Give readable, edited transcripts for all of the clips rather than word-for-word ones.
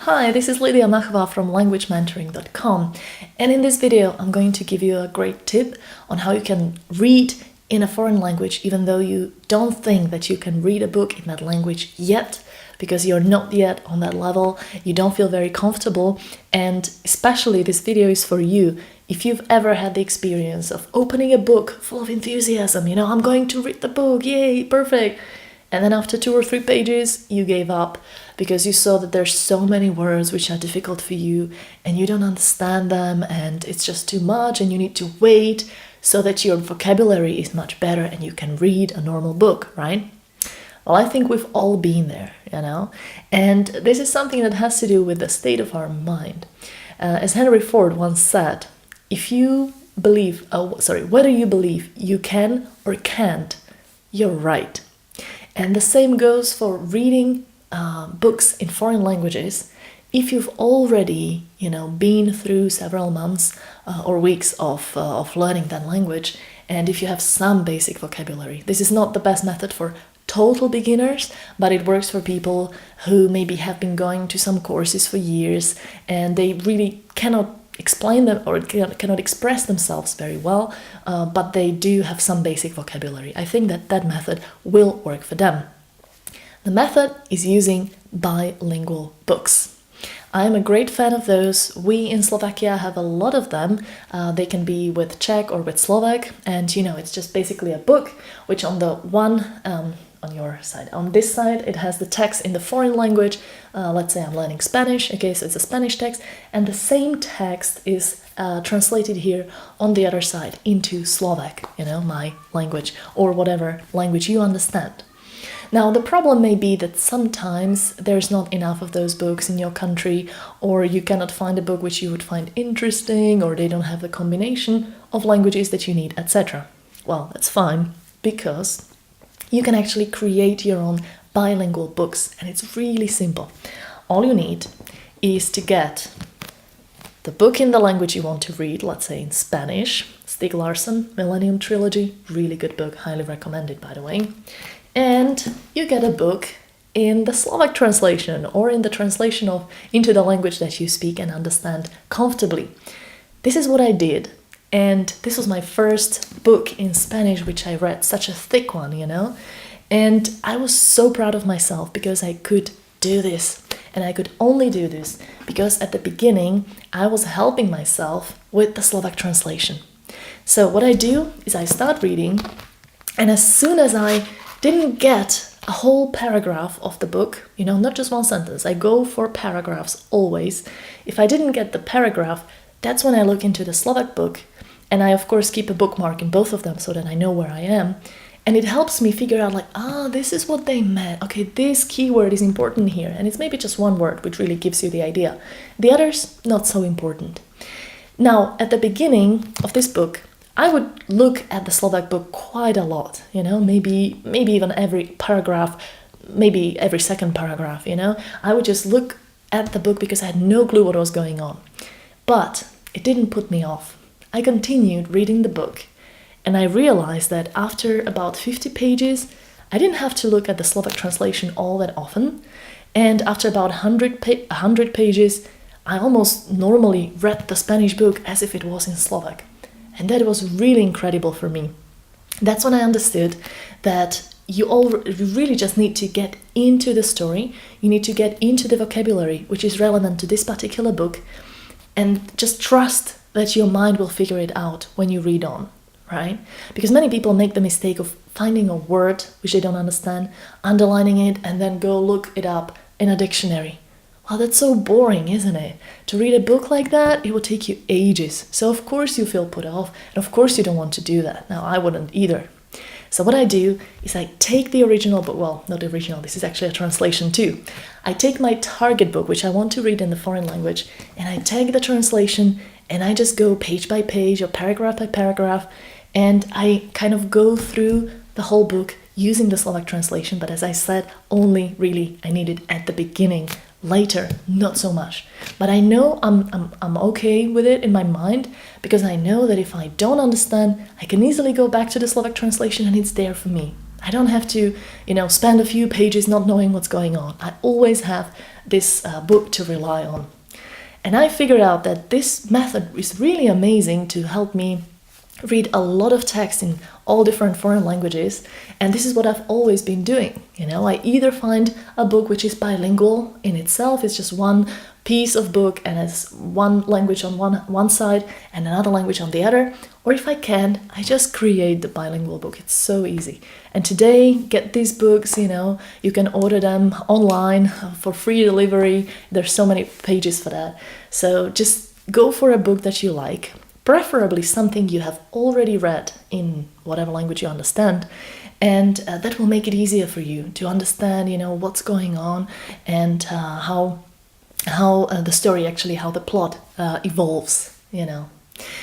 Hi, this is Lydia Machova from languagementoring.com, and in this video I'm going to give you a great tip on how you can read in a foreign language even though you don't think that you can read a book in that language yet, because you're not yet on that level, you don't feel very comfortable, and especially this video is for you if you've ever had the experience of opening a book full of enthusiasm, I'm going to read the book, yay, perfect. And then after 2 or 3 pages, you gave up because you saw that there's so many words which are difficult for you and you don't understand them and it's just too much and you need to wait so that your vocabulary is much better and you can read a normal book, right? Well, I think we've all been there, And this is something that has to do with the state of our mind. As Henry Ford once said, whether you believe you can or can't, you're right. And the same goes for reading books in foreign languages. If you've already, been through several months or weeks of learning that language, and if you have some basic vocabulary, this is not the best method for total beginners, but it works for people who maybe have been going to some courses for years and they really cannot explain them or cannot express themselves very well, but they do have some basic vocabulary. I think that method will work for them. The method is using bilingual books. I am a great fan of those. We in Slovakia have a lot of them. They can be with Czech or with Slovak, and it's just basically a book which on the one on your side. On this side, it has the text in the foreign language. Let's say I'm learning Spanish, okay, so it's a Spanish text, and the same text is translated here on the other side into Slovak, my language, or whatever language you understand. Now, the problem may be that sometimes there's not enough of those books in your country, or you cannot find a book which you would find interesting, or they don't have the combination of languages that you need, etc. Well, that's fine, because you can actually create your own bilingual books, and it's really simple. All you need is to get the book in the language you want to read, let's say in Spanish, Stieg Larsson, Millennium Trilogy, really good book, highly recommended by the way. And you get a book in the Slovak translation or in the translation into the language that you speak and understand comfortably. This is what I did. And this was my first book in Spanish, which I read, such a thick one, And I was so proud of myself because I could do this. And I could only do this because at the beginning, I was helping myself with the Slovak translation. So what I do is I start reading, and as soon as I didn't get a whole paragraph of the book, not just one sentence, I go for paragraphs always. If I didn't get the paragraph, that's when I look into the Slovak book, and I of course keep a bookmark in both of them so that I know where I am. And it helps me figure out this is what they meant. Okay, this keyword is important here. And it's maybe just one word, which really gives you the idea. The others, not so important. Now, at the beginning of this book, I would look at the Slovak book quite a lot, maybe even every paragraph, maybe every second paragraph, I would just look at the book because I had no clue what was going on. But it didn't put me off. I continued reading the book, and I realized that after about 50 pages, I didn't have to look at the Slovak translation all that often, and after about 100 pages, I almost normally read the Spanish book as if it was in Slovak. And that was really incredible for me. That's when I understood that you really just need to get into the story, you need to get into the vocabulary which is relevant to this particular book, and just trust that your mind will figure it out when you read on, right? Because many people make the mistake of finding a word which they don't understand, underlining it, and then go look it up in a dictionary. Well, that's so boring, isn't it? To read a book like that, it will take you ages. So of course you feel put off, and of course you don't want to do that. Now, I wouldn't either. So what I do is I take the original book, well, not the original, this is actually a translation too. I take my target book, which I want to read in the foreign language, and I take the translation, and I just go page by page or paragraph by paragraph, and I kind of go through the whole book using the Slovak translation, but as I said, only really I need it at the beginning. Later, not so much. But I know I'm okay with it in my mind because I know that if I don't understand, I can easily go back to the Slovak translation and it's there for me. I don't have to, spend a few pages not knowing what's going on. I always have this book to rely on. And I figured out that this method is really amazing to help me read a lot of text in all different foreign languages, and this is what I've always been doing. I either find a book which is bilingual in itself, it's just one piece of book and has one language on one side and another language on the other, or if I can, I just create the bilingual book. It's so easy. And today, get these books, you can order them online for free delivery. There's so many pages for that. So just go for a book that you like, preferably something you have already read in whatever language you understand, and that will make it easier for you to understand, what's going on and how the story actually, how the plot evolves,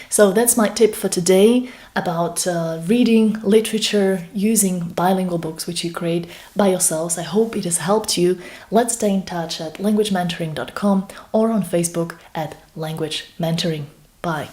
So that's my tip for today about reading literature using bilingual books which you create by yourselves. I hope it has helped you. Let's stay in touch at languagementoring.com or on Facebook at Language Mentoring. Bye.